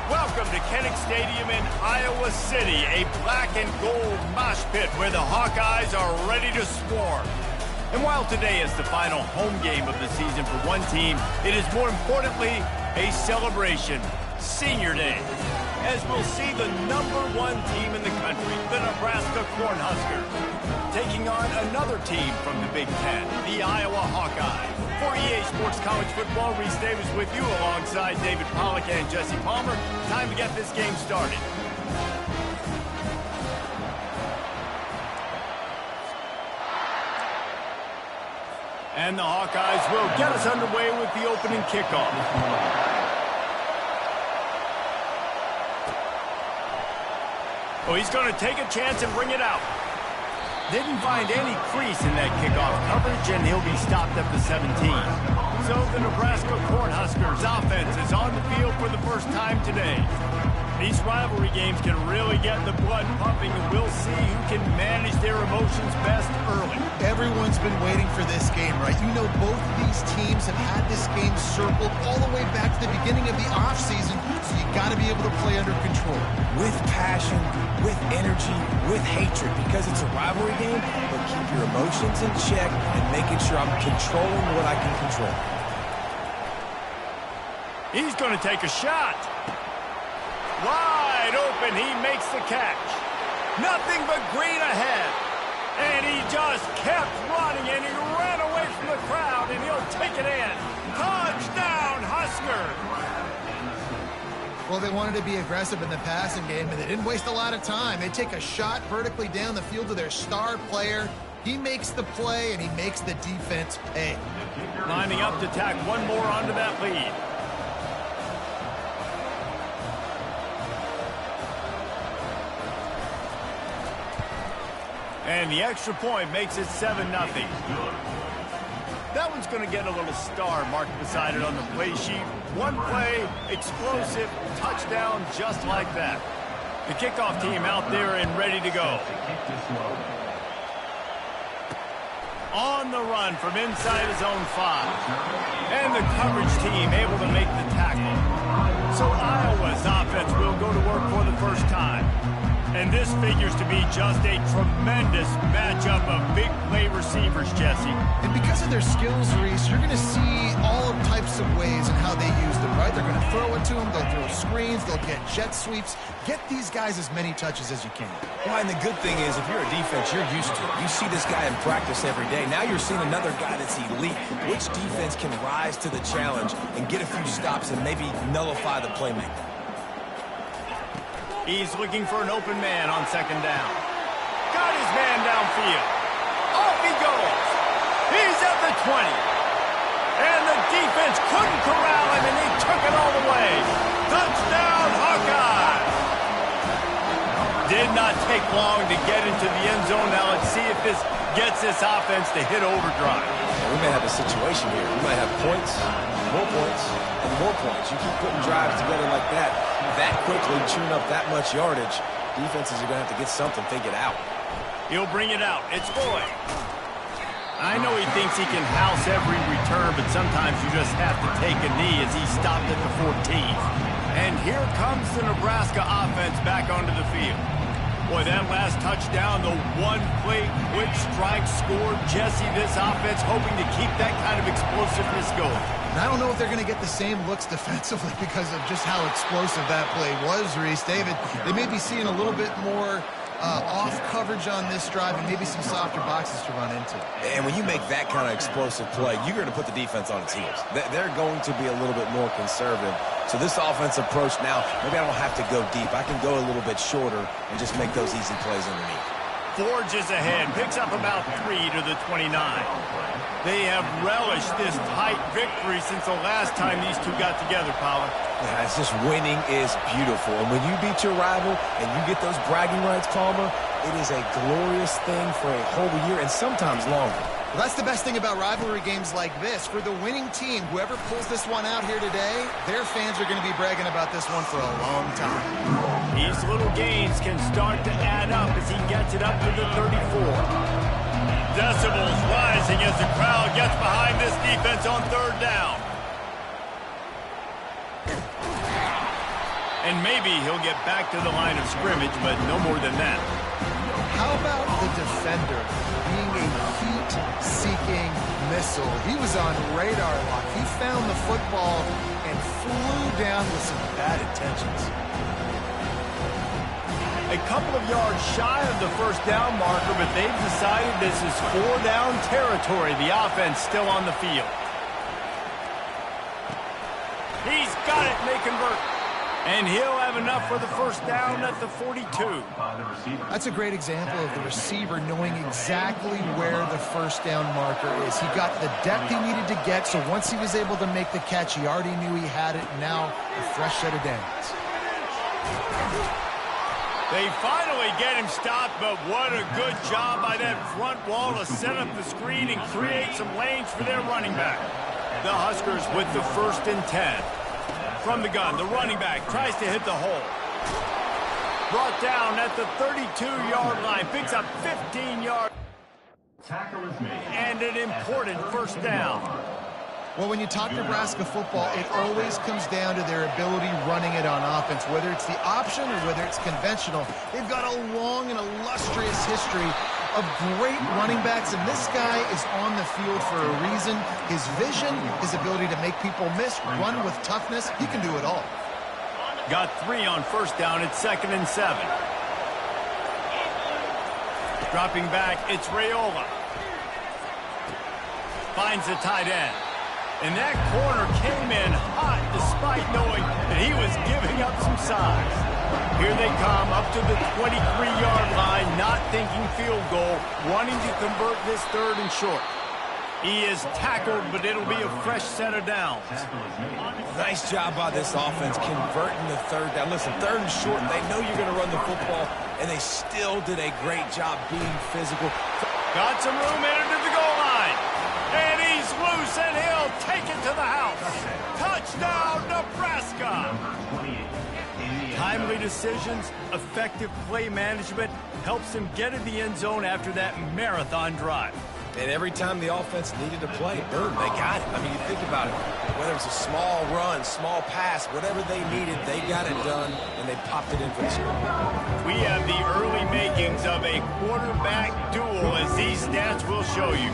Welcome to Kinnick Stadium in Iowa City, a black and gold mosh pit where the Hawkeyes are ready to swarm. And while today is the final home game of the season for one team, it is more importantly a celebration, Senior Day, as we'll see the #1 team in the country, the Nebraska Cornhuskers, taking on another team from the Big Ten, the Iowa Hawkeyes. For EA Sports College Football, Reese Davis with you alongside David Pollack and Jesse Palmer. Time to get this game started. And the Hawkeyes will get us underway with the opening kickoff. Oh, he's going to take a chance and bring it out. Didn't find any crease in that kickoff coverage, and he'll be stopped at the 17. So the Nebraska Cornhuskers offense is on the field for the first time today. These rivalry games can really get the blood pumping, and we'll see who can manage their emotions best early. Everyone's been waiting for this game, right? You know, both of these teams have had this game circled all the way back to the beginning of the offseason, so you got to be able to play under control. With passion, with energy, with hatred, because it's a rivalry game, but keep your emotions in check and making sure I'm controlling what I can control. He's going to take a shot. Wide open, he makes the catch. Nothing but green ahead. And he just kept running, and he ran away from the crowd, and he'll take it in. Touchdown, Husker! Well, they wanted to be aggressive in the passing game, and they didn't waste a lot of time. They take a shot vertically down the field to their star player. He makes the play, and he makes the defense pay. Lining up to tack one more onto that lead. And the extra point makes it 7-0. That one's going to get a little star marked beside it on the play sheet. One play, explosive, touchdown, just like that. The kickoff team out there and ready to go. On the run from inside his own 5. And the coverage team able to make the tackle. So Iowa's offense will go to work for the first time. And this figures to be just a tremendous matchup of big play receivers, Jesse. And because of their skills, Reese, you're going to see all types of ways in how they use them, right? They're going to throw it to them, they'll throw screens, they'll get jet sweeps. Get these guys as many touches as you can. Well, and the good thing is, if you're a defense, you're used to it. You see this guy in practice every day. Now you're seeing another guy that's elite. Which defense can rise to the challenge and get a few stops and maybe nullify the playmaker? He's looking for an open man on second down. Got his man downfield. Off he goes. He's at the 20. And the defense couldn't corral him, and he took it all the way. Touchdown, Hawkeyes. Did not take long to get into the end zone. Now let's see if this gets this offense to hit overdrive. We may have a situation here. We might have points, and more points. You keep putting drives together like that quickly, chewing up that much yardage, defenses are going to have to get something figured out. He'll bring it out. It's Boyd. I know he thinks he can house every return, but sometimes you just have to take a knee as he stopped at the 14. And here comes the Nebraska offense back onto the field. Boy, that last touchdown, the one play quick strike scored. Jesse, this offense hoping to keep that kind of explosiveness going. And I don't know if they're going to get the same looks defensively because of just how explosive that play was, Reese. David, they may be seeing a little bit more off coverage on this drive and maybe some softer boxes to run into. And when you make that kind of explosive play, you're going to put the defense on its heels. They're going to be a little bit more conservative. So this offense approach now, maybe I don't have to go deep. I can go a little bit shorter and just make those easy plays underneath. Forges ahead, picks up about 3 to the 29. They have relished this tight victory since the last time these two got together, Pollard. Yeah, it's just winning is beautiful. And when you beat your rival and you get those bragging rights, Palmer, it is a glorious thing for a whole year and sometimes longer. Well, that's the best thing about rivalry games like this. For the winning team, whoever pulls this one out here today, their fans are going to be bragging about this one for a long time. These little gains can start to add up as he gets it up to the 34. Decibels rising as the crowd gets behind this defense on third down. And maybe he'll get back to the line of scrimmage, but no more than that. How about the defender being a heat-seeking missile? He was on radar lock. He found the football and flew down with some bad intentions. A couple of yards shy of the first down marker, but they've decided this is 4-down territory. The offense still on the field. He's got it, and they convert. And he'll have enough for the first down at the 42. That's a great example of the receiver knowing exactly where the first down marker is. He got the depth he needed to get, so once he was able to make the catch, he already knew he had it, and now a fresh set of downs. They finally get him stopped, but what a good job by that front wall to set up the screen and create some lanes for their running back. The Huskers with the 1st and 10. From the gun, the running back tries to hit the hole. Brought down at the 32-yard line. Picks up 15 yards. And an important first down. Well, when you talk Nebraska football, it always comes down to their ability running it on offense, whether it's the option or whether it's conventional. They've got a long and illustrious history of great running backs, and this guy is on the field for a reason. His vision, his ability to make people miss, run with toughness, he can do it all. Got 3 on first down at 2nd and 7. Dropping back, it's Raiola. Finds the tight end. And that corner came in hot despite knowing that he was giving up some size. Here they come up to the 23-yard line, not thinking field goal, wanting to convert this 3rd and short. He is tackled, but it'll be a fresh set of downs. Nice job by this offense converting the 3rd down. Listen, 3rd and short, they know you're going to run the football, and they still did a great job being physical. Got some room into the goal line. And he's loose, and he'll take it to the house. Touchdown, Nebraska! Timely decisions, effective play management helps him get in the end zone after that marathon drive. And every time the offense needed to play, boom, they got it. I mean, you think about it. Whether it's a small run, small pass, whatever they needed, they got it done, and they popped it in for the score. We have the early makings of a quarterback duel, as these stats will show you.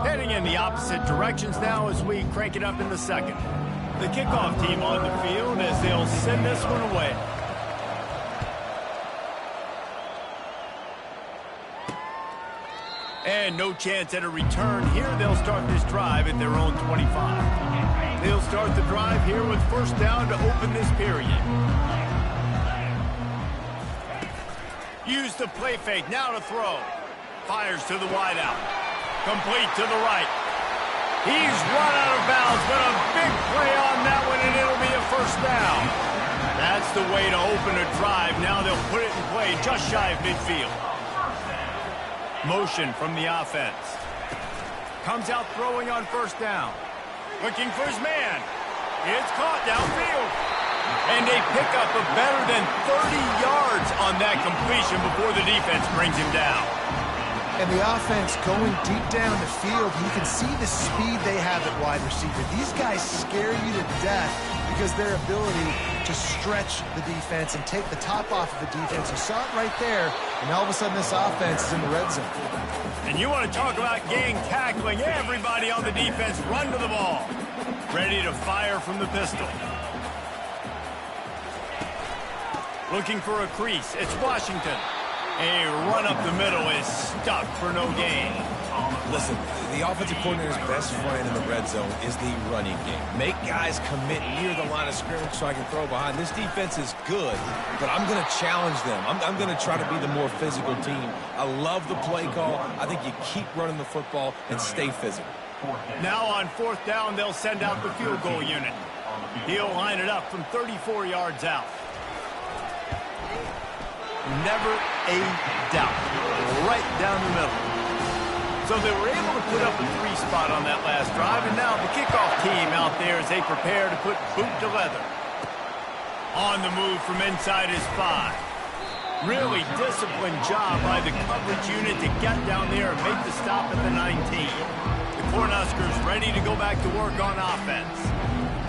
Heading in the opposite directions now as we crank it up in the 2nd. The kickoff team on the field as they'll send this one away. And no chance at a return here. They'll start this drive at their own 25. They'll start the drive here with first down to open this period. Use the play fake, now to throw. Fires to the wideout. Complete to the right. He's run out of bounds, but a big play on that one, and it'll be a first down. That's the way to open a drive. Now they'll put it in play just shy of midfield. Motion from the offense. Comes out throwing on first down. Looking for his man. It's caught downfield. And a pickup of better than 30 yards on that completion before the defense brings him down. And the offense going deep down the field, you can see the speed they have at wide receiver. These guys scare you to death because their ability to stretch the defense and take the top off of the defense. You saw it right there, and all of a sudden this offense is in the red zone. And you want to talk about gang tackling. Everybody on the defense run to the ball. Ready to fire from the pistol. Looking for a crease. It's Washington. A run up the middle is stuck for no gain. Listen, the offensive coordinator's best friend in the red zone is the running game. Make guys commit near the line of scrimmage so I can throw behind. This defense is good, but I'm going to challenge them. I'm going to try to be the more physical team. I love the play call. I think you keep running the football and stay physical. Now on fourth down, they'll send out the field goal unit. He'll line it up from 34 yards out. Never a doubt. Right down the middle. So they were able to put up a 3 spot on that last drive, and now the kickoff team out there as they prepare to put boot to leather. On the move from inside his 5. Really disciplined job by the coverage unit to get down there and make the stop at the 19. The Cornhuskers ready to go back to work on offense.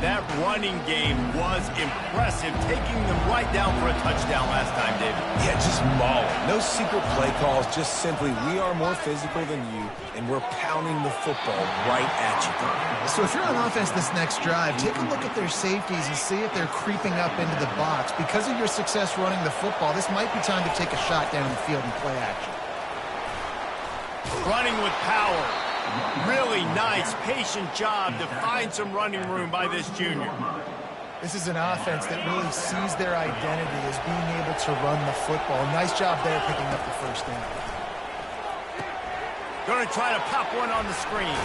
That running game was impressive, taking them right down for a touchdown last time, David. Yeah, just mauling. No secret play calls, just simply we are more physical than you, and we're pounding the football right at you. So if you're on offense this next drive, take a look at their safeties and see if they're creeping up into the box. Because of your success running the football, this might be time to take a shot down the field and play action. Running with power. Really nice, patient job to find some running room by this junior. This is an offense that really sees their identity as being able to run the football. Nice job there picking up the first down. Going to try to pop one on the screen.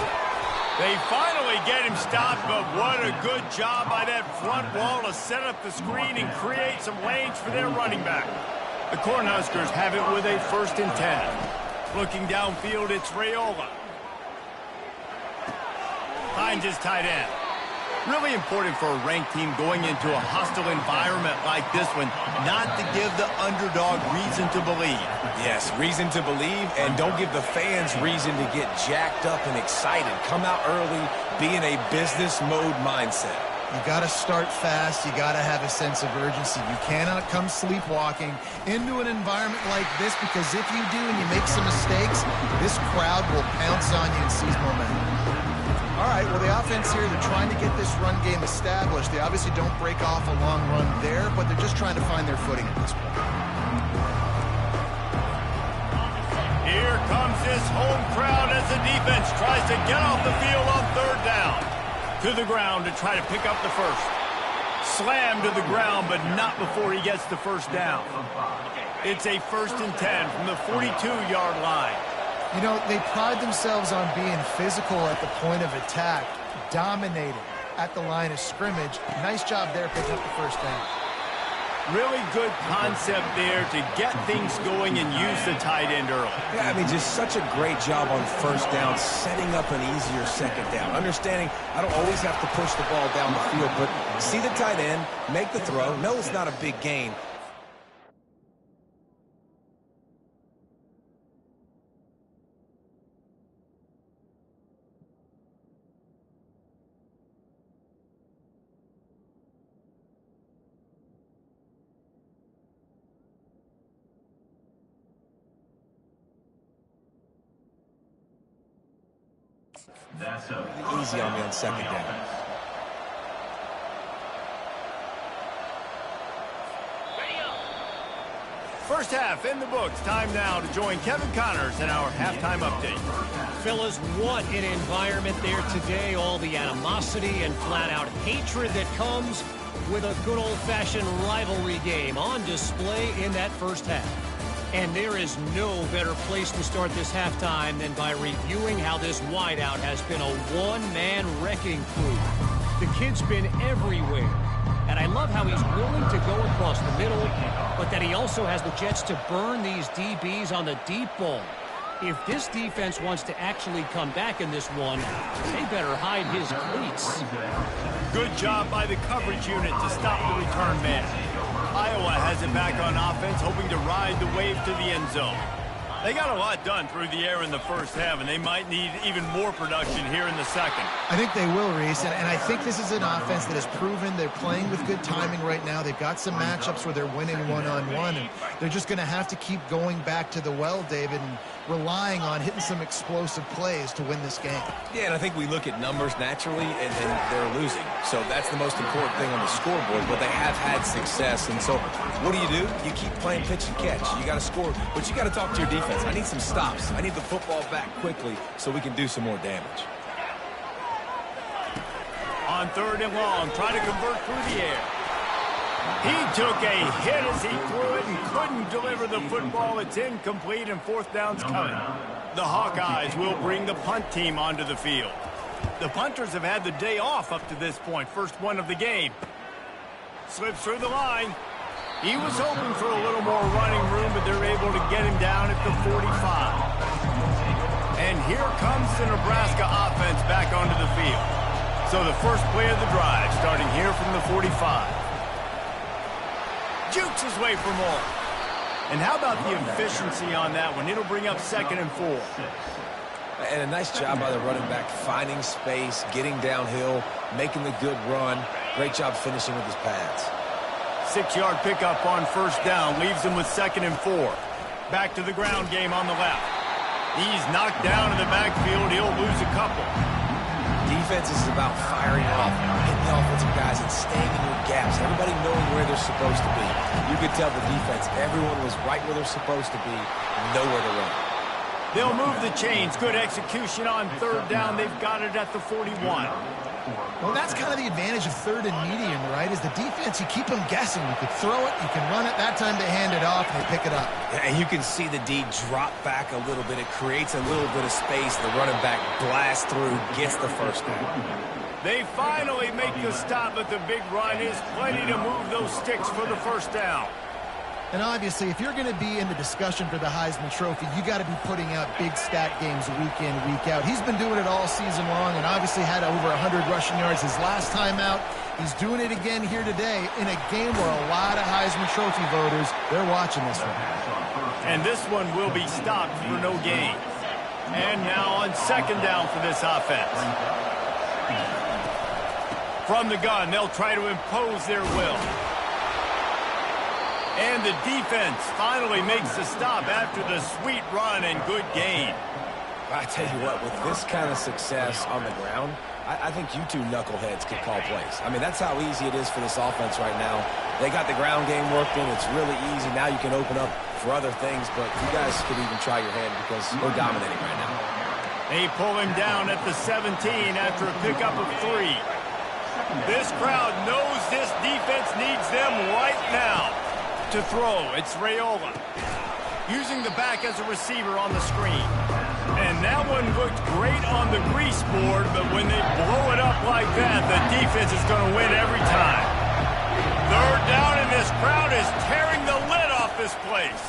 They finally get him stopped, but what a good job by that front wall to set up the screen and create some lanes for their running back. The Cornhuskers have it with a 1st and 10. Looking downfield, it's Raiola. Finds his tight end. Really important for a ranked team going into a hostile environment like this one, not to give the underdog reason to believe. Yes, reason to believe, and don't give the fans reason to get jacked up and excited. Come out early, be in a business mode mindset. You got to start fast. You got to have a sense of urgency. You cannot come sleepwalking into an environment like this, because if you do and you make some mistakes, this crowd will pounce on you and seize momentum. All right, well, the offense here, they're trying to get this run game established. They obviously don't break off a long run there, but they're just trying to find their footing at this point. Here comes this home crowd as the defense tries to get off the field on 3rd down. To the ground to try to pick up the first. Slammed to the ground, but not before he gets the first down. It's a 1st and 10 from the 42-yard line. You know, they pride themselves on being physical at the point of attack, dominating at the line of scrimmage. Nice job there picking up the first down. Really good concept there to get things going and use the tight end early. Yeah, I mean, just such a great job on 1st down, setting up an easier 2nd down. Understanding I don't always have to push the ball down the field, but see the tight end, make the throw. No, it's not a big gain. Easy on me on 2nd down. First half in the books. Time now to join Kevin Connors in our halftime update. Fellas, what an environment there today. All the animosity and flat-out hatred that comes with a good old-fashioned rivalry game on display in that first half. And there is no better place to start this halftime than by reviewing how this wideout has been a one-man wrecking crew. The kid's been everywhere. And I love how he's willing to go across the middle, but that he also has the jets to burn these DBs on the deep ball. If this defense wants to actually come back in this one, they better hide his cleats. Good job by the coverage unit to stop the return man. Iowa has it back on offense, hoping to ride the wave to the end zone. They got a lot done through the air in the first half, and they might need even more production here in the second. I think they will, Reese, and I think this is an offense that has proven they're playing with good timing right now. They've got some matchups where they're winning one-on-one, and they're just going to have to keep going back to the well, David, and relying on hitting some explosive plays to win this game. Yeah, and I think we look at numbers naturally, and they're losing. So that's the most important thing on the scoreboard, but they have had success. And so what do? You keep playing pitch and catch. You got to score, but you got to talk to your defense. I need some stops. I need the football back quickly so we can do some more damage. On 3rd and long, trying to convert through the air. He took a hit as he threw it and couldn't deliver the football. It's incomplete, and 4th down's coming. The Hawkeyes will bring the punt team onto the field. The punters have had the day off up to this point. First one of the game. Slips through the line. He was hoping for a little more running room, but they're able to get him down at the 45. And here comes the Nebraska offense back onto the field. So the first play of the drive, starting here from the 45. Jukes his way for more. And how about the efficiency on that one? It'll bring up 2nd and 4. And a nice job by the running back, finding space, getting downhill, making the good run. Great job finishing with his pads. 6-yard pickup on first down, leaves him with 2nd and 4. Back to the ground game on the left. He's knocked down in the backfield. He'll lose a couple. Defense is about firing off, hitting the offensive guys, and staying in your gaps. Everybody knowing where they're supposed to be. You could tell the defense, everyone was right where they're supposed to be, nowhere to run. They'll move the chains. Good execution on 3rd down. They've got it at the 41. Well, that's kind of the advantage of 3rd and medium, right? Is the defense, you keep them guessing. You could throw it, you can run it. That time they hand it off, they pick it up. And you can see the D drop back a little bit. It creates a little bit of space. The running back blasts through, gets the first down. They finally make the stop, but the big run is plenty to move those sticks for the first down. And obviously, if you're going to be in the discussion for the Heisman Trophy, you got to be putting out big stat games week in, week out. He's been doing it all season long and obviously had over 100 rushing yards his last time out. He's doing it again here today in a game where a lot of Heisman Trophy voters, they're watching this one. And this one will be stopped for no gain. And now on 2nd down for this offense. From the gun, they'll try to impose their will. And the defense finally makes the stop after the sweet run and good gain. I tell you what, with this kind of success on the ground, I think you two knuckleheads could call plays. I mean, that's how easy it is for this offense right now. They got the ground game worked in. It's really easy. Now you can open up for other things, but you guys could even try your hand because we're dominating right now. They pull him down at the 17 after a pickup of 3. This crowd knows this defense needs them right now. To throw, it's Raiola. Using the back as a receiver on the screen. And that one looked great on the grease board, but when they blow it up like that, the defense is going to win every time. 3rd down, and this crowd is tearing the lid off this place.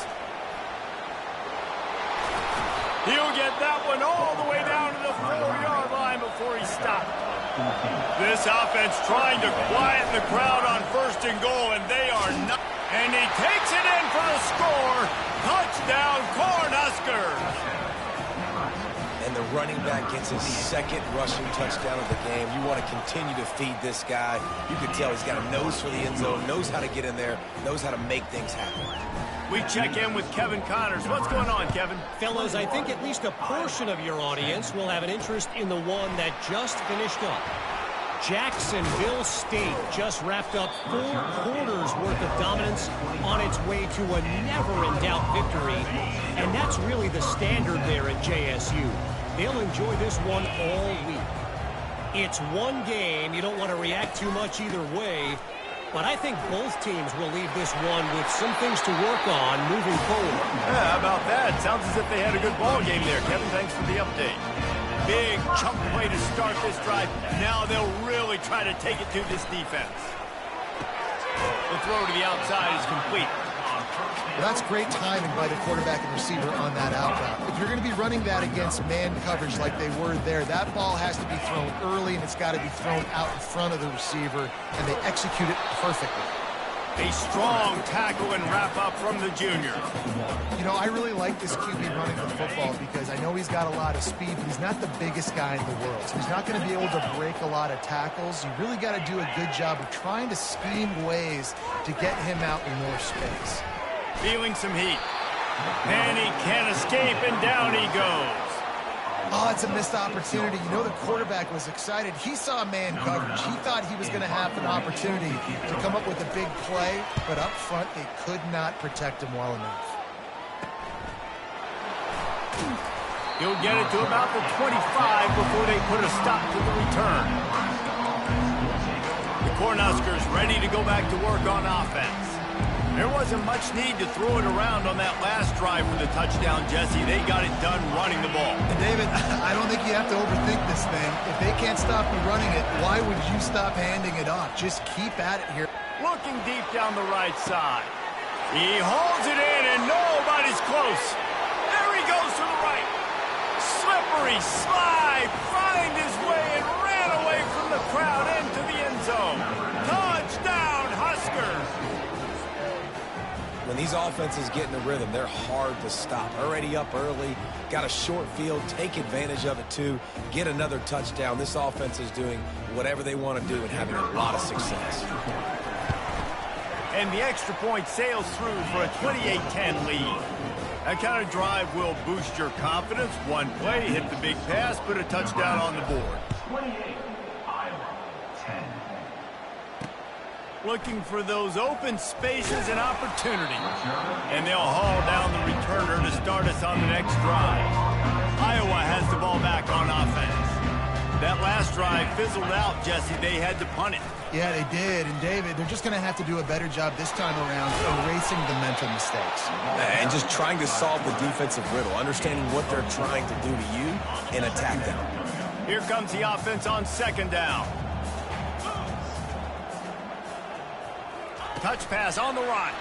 He'll get that one all the way down to the 4-yard line before he stopped. This offense trying to quieten the crowd on 1st and goal, and they are not. And he takes it in for the score. Touchdown, Cornhuskers. And the running back gets his 2nd rushing touchdown of the game. You want to continue to feed this guy. You can tell he's got a nose for the end zone, knows how to get in there, knows how to make things happen. We check in with Kevin Connors. What's going on, Kevin? Fellas, I think at least a portion of your audience will have an interest in the one that just finished up. Jacksonville State just wrapped up 4 quarters worth of dominance on its way to a never-in-doubt victory. And that's really the standard there at JSU. They'll enjoy this one all week. It's one game. You don't want to react too much either way. But I think both teams will leave this one with some things to work on moving forward. Yeah, how about that? Sounds as if they had a good ball game there. Kevin, thanks for the update. Big chunk play to start this drive. Now they'll really try to take it to this defense. The throw to the outside is complete. Well, that's great timing by the quarterback and receiver on that out route. If you're going to be running that against man coverage like they were there, that ball has to be thrown early, and it's got to be thrown out in front of the receiver, and they execute it perfectly. A strong tackle and wrap up from the junior. You know, I really like this QB running the football because I know he's got a lot of speed, but he's not the biggest guy in the world. So he's not going to be able to break a lot of tackles. You really got to do a good job of trying to scheme ways to get him out in more space. Feeling some heat. And he can't escape, and down he goes. Oh, it's a missed opportunity. You know, the quarterback was excited. He saw man coverage. He thought he was going to have an opportunity to come up with a big play, but up front, they could not protect him well enough. He'll get it to about the 25 before they put a stop to the return. The Cornhuskers ready to go back to work on offense. There wasn't much need to throw it around on that last drive for the touchdown, Jesse. They got it done running the ball. And David, I don't think you have to overthink this thing. If they can't stop you running it, why would you stop handing it off? Just keep at it here. Looking deep down the right side. He holds it in, and nobody's close. There he goes to the right. Slippery hurry, slide, find his way, and ran away from the crowd into the end zone. Touchdown, Huskers! When these offenses get in a rhythm, they're hard to stop. Already up early, got a short field, take advantage of it too, get another touchdown. This offense is doing whatever they want to do and having a lot of success. And the extra point sails through for a 28-10 lead. That kind of drive will boost your confidence. One play, hit the big pass, put a touchdown on the board. 28, Iowa, 10. Looking for those open spaces and opportunities. And they'll haul down the returner to start us on the next drive. Iowa has the ball back on offense. That last drive fizzled out, Jesse. They had to punt it. Yeah, they did. And, David, they're just going to have to do a better job this time around erasing the mental mistakes. And just trying to solve the defensive riddle, understanding what they're trying to do to you and attack them. Here comes the offense on second down. Touch pass on the run.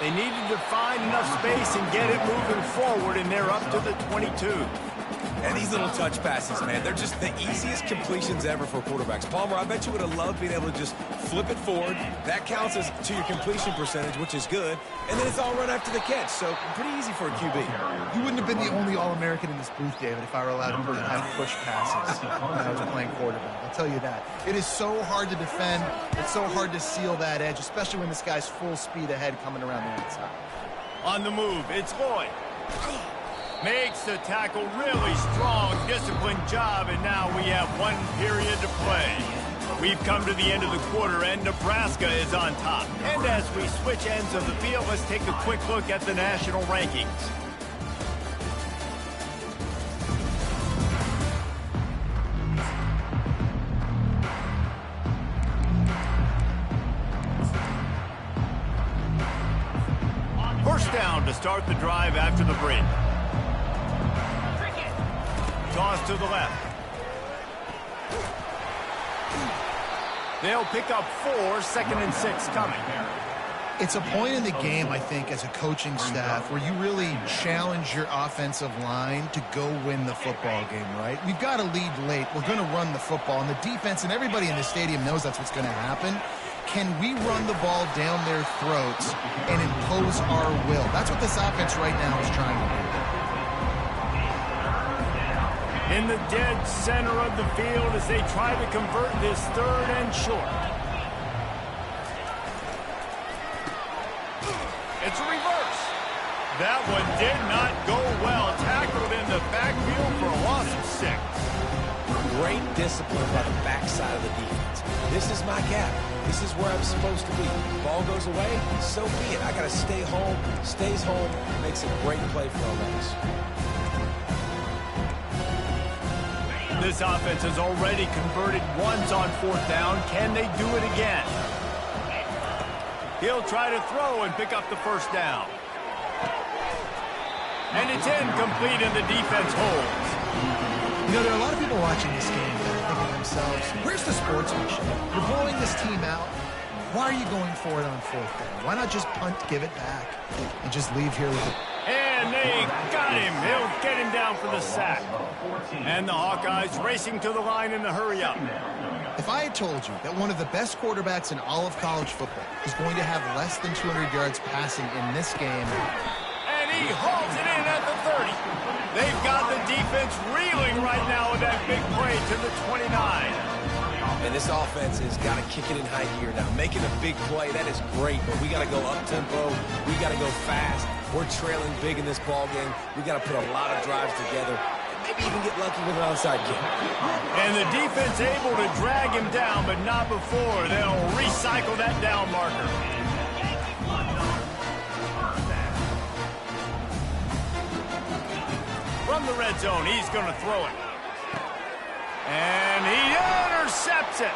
They needed to find enough space and get it moving forward, and they're up to the 22. And these little touch passes, man, they're just the easiest completions ever for quarterbacks. Palmer, I bet you would have loved being able to just flip it forward. That counts as to your completion percentage, which is good. And then it's all run after the catch, so pretty easy for a QB. You wouldn't have been the only All-American in this booth, David, if I were allowed to have push passes when I was playing quarterback. I'll tell you that. It is so hard to defend. It's so hard to seal that edge, especially when this guy's full speed ahead coming around the outside. On the move, it's Lloyd. Makes the tackle, really strong, disciplined job, and now we have 1 period to play. We've come to the end of the quarter, and Nebraska is on top. And as we switch ends of the field, let's take a quick look at the national rankings. First down to start the drive after the break. Toss to the left. They'll pick up 4, 2nd and 6 coming. It's a point in the game, I think, as a coaching staff where you really challenge your offensive line to go win the football game, right? We've got to lead late. We're going to run the football, and the defense and everybody in the stadium knows that's what's going to happen. Can we run the ball down their throats and impose our will? That's what this offense right now is trying to do. In the dead center of the field as they try to convert this 3rd and short. It's a reverse. That one did not go well. Tackled in the backfield for a loss of 6. Great discipline by the backside of the defense. This is my gap. This is where I'm supposed to be. Ball goes away, so be it. I got to stay home. Stays home. Makes a great play for our legs. This offense has already converted once on 4th down. Can they do it again? He'll try to throw and pick up the first down. And it's incomplete, and the defense holds. You know, there are a lot of people watching this game that are thinking to themselves, where's the sportsmanship? You're blowing this team out. Why are you going for it on 4th down? Why not just punt, give it back, and just leave here with it? And they got him. He'll get him down for the sack. And the Hawkeyes racing to the line in the hurry-up. If I had told you that one of the best quarterbacks in all of college football is going to have less than 200 yards passing in this game. And he hauls it in at the 30. They've got the defense reeling right now with that big play to the 29. And this offense has got to kick it in high gear now. Making a big play, that is great, but we got to go up-tempo. We got to go fast. We're trailing big in this ball game. We got to put a lot of drives together. Maybe even get lucky with an onside kick. And the defense able to drag him down, but not before. They'll recycle that down marker. From the red zone, he's going to throw it. And he intercepts it.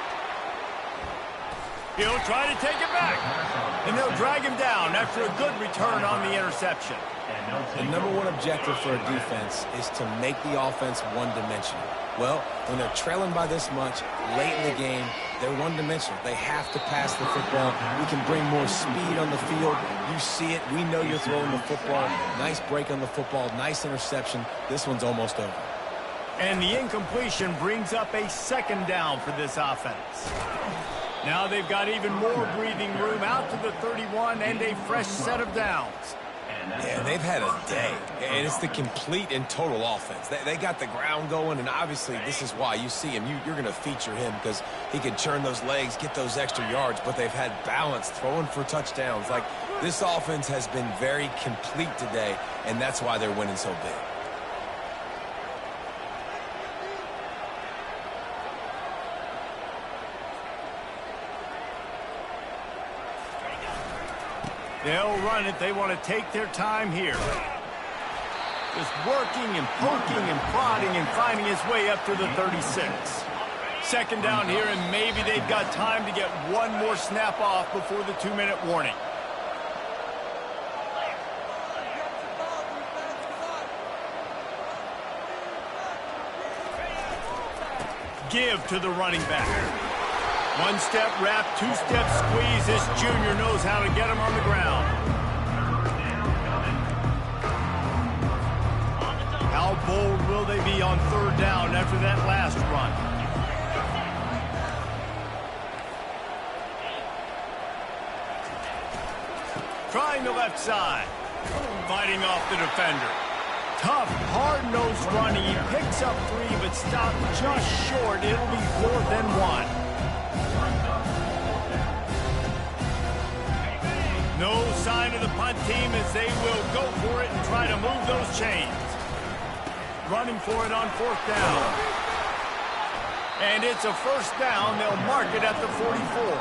He'll try to take it back. And they'll drag him down after a good return on the interception. The number one objective for a defense is to make the offense one-dimensional. Well, when they're trailing by this much late in the game, they're one-dimensional. They have to pass the football. We can bring more speed on the field. You see it. We know you're throwing the football. Nice break on the football. Nice interception. This one's almost over. And the incompletion brings up a second down for this offense. Now they've got even more breathing room out to the 31 and a fresh set of downs. Yeah, they've had a day, and it's the complete and total offense. They got the ground going, and obviously this is why you see him. You're going to feature him because he can churn those legs, get those extra yards, but they've had balance, throwing for touchdowns. Like, this offense has been very complete today, and that's why they're winning so big. They'll run it. They want to take their time here. Just working and poking and prodding and finding his way up to the 36. Second down here, and maybe they've got time to get one more snap off before the 2-minute warning. Give to the running back. One-step wrap, two-step squeeze. This junior knows how to get him on the ground. How bold will they be on third down after that last run? Trying the left side. Fighting off the defender. Tough, hard-nosed running. He picks up 3, but stopped just short. It'll be 4th and 1. No sign of the punt team as they will go for it and try to move those chains. Running for it on 4th down. And it's a first down. They'll mark it at the 44.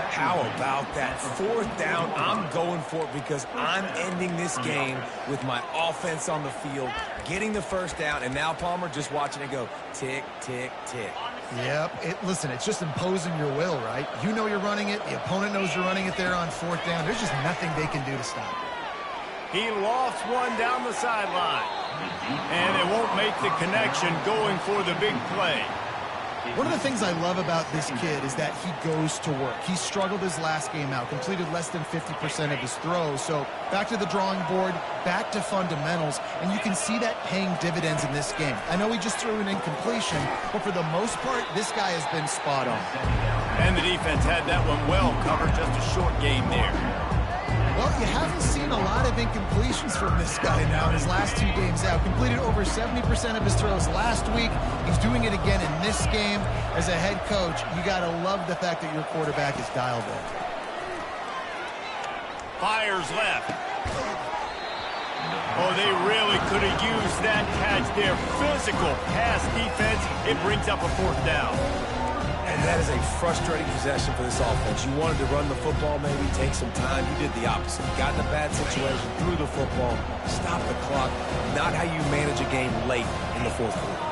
How about that? 4th down, I'm going for it because I'm ending this game with my offense on the field, getting the first down, and now, Palmer, just watching it go tick, tick, tick. Yep. Listen, it's just imposing your will, right? You know you're running it. The opponent knows you're running it there on 4th down. There's just nothing they can do to stop it. He lofts one down the sideline. And they won't make the connection going for the big play. One of the things I love about this kid is that he goes to work. He struggled his last game out, completed less than 50% of his throws. So back to the drawing board, back to fundamentals, and you can see that paying dividends in this game. I know he just threw an incompletion, but for the most part, this guy has been spot on. And the defense had that one well covered, just a short game there. Well, you haven't seen a lot of incompletions from this guy now in his last 2 games out. Completed over 70% of his throws last week. He's doing it again in this game. As a head coach, you got to love the fact that your quarterback is dialed in. Fires left. Oh, they really could have used that catch there. Physical pass defense. It brings up a 4th down. And that is a frustrating possession for this offense. You wanted to run the football, maybe take some time. You did the opposite. You got in a bad situation, threw the football, stopped the clock. Not how you manage a game late in the 4th quarter.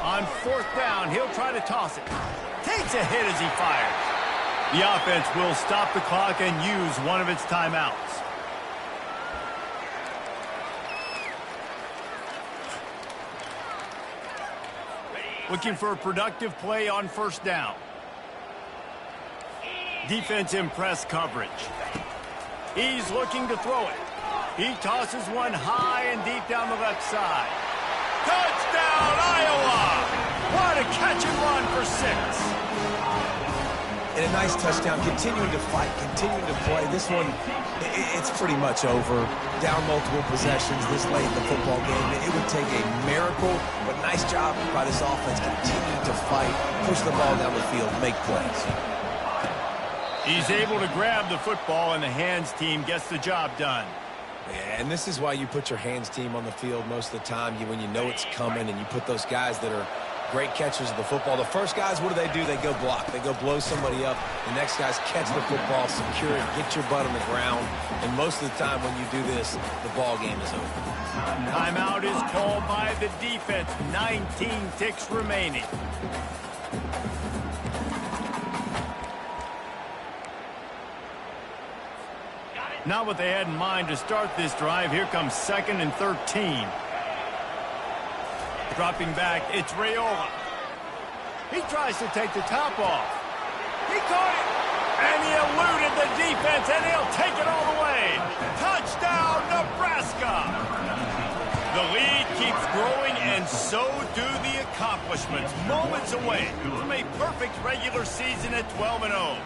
On 4th down, he'll try to toss it. Takes a hit as he fires. The offense will stop the clock and use one of its timeouts. Looking for a productive play on 1st down. Defense in press coverage. He's looking to throw it. He tosses one high and deep down the left side. Touchdown, Iowa! What a catch and run for 6. And a nice touchdown, continuing to fight, continuing to play. This one, it's pretty much over. Down multiple possessions this late in the football game. It would take a miracle, but nice job by this offense continuing to fight, push the ball down the field, make plays. He's able to grab the football, and the hands team gets the job done. Yeah, and this is why you put your hands team on the field most of the time, when you know it's coming, and you put those guys that are great catchers of the football. The first guys, what do? They go block. They go blow somebody up. The next guys catch the football, secure it, get your butt on the ground. And most of the time when you do this, the ball game is over. Timeout is called by the defense. 19 ticks remaining. Not what they had in mind to start this drive. Here comes 2nd and 13. Dropping back, it's Raiola. He tries to take the top off. He caught it, and he eluded the defense, and he'll take it all the way. Touchdown, Nebraska! The lead keeps growing, and so do the accomplishments. Moments away from a perfect regular season at 12-0.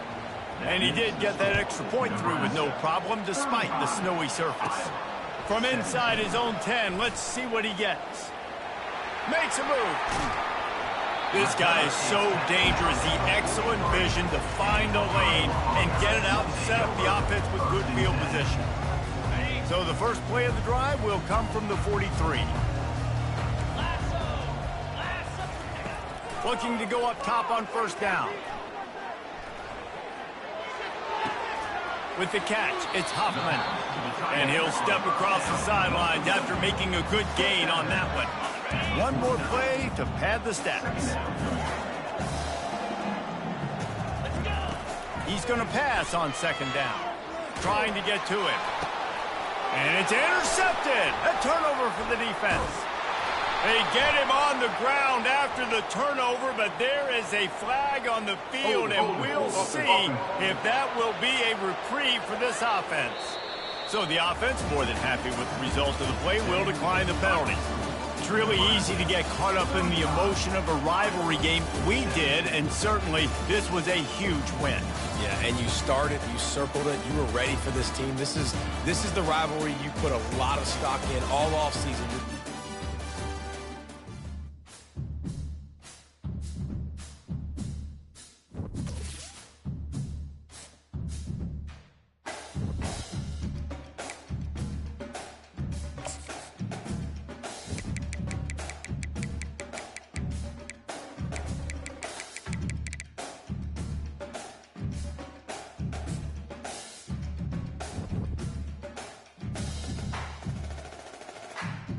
And he did get that extra point through with no problem, despite the snowy surface. From inside his own 10, let's see what he gets. Makes a move. This guy is so dangerous. The excellent vision to find a lane and get it out and set up the offense with good field position. So the first play of the drive will come from the 43. Looking to go up top on first down. With the catch, it's Hoffman. And he'll step across the sidelines after making a good gain on that one. One more play to pad the stats. He's going to pass on 2nd down. Trying to get to it. And it's intercepted. A turnover for the defense. They get him on the ground after the turnover, but there is a flag on the field, and we'll see if that will be a reprieve for this offense. So the offense, more than happy with the result of the play, will decline the penalty. It's really easy to get caught up in the emotion of a rivalry game. We did, and certainly this was a huge win. Yeah, and you started, you circled it, you were ready for this team. This is the rivalry you put a lot of stock in all offseason. You're